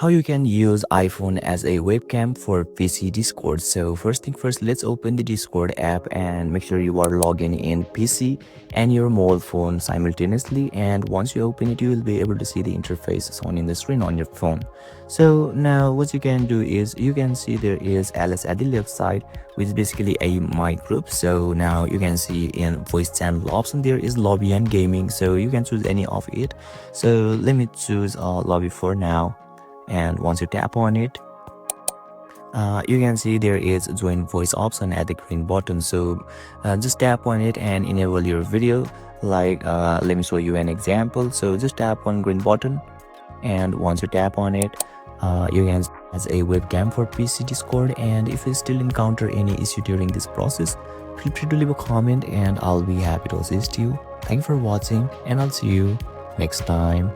how you can use iPhone as a webcam for PC Discord. So first thing first, let's open the Discord app and make sure you are logging in PC and your mobile phone simultaneously. And once you open it, you will be able to see the interface shown in the screen on your phone. So now what you can do is you can see there is Alice at the left side, which is basically a mic group. So now you can see in voice channel option there is lobby and gaming, so you can choose any of it. So let me choose lobby for now. And once you tap on it, you can see there is join voice option at the green button. So just tap on it and enable your video. Like let me show you an example. So just tap on green button, and once you tap on it, you can as a webcam for PC Discord. And if you still encounter any issue during this process, feel free to leave a comment and I'll be happy to assist you. Thank you for watching, and I'll see you next time.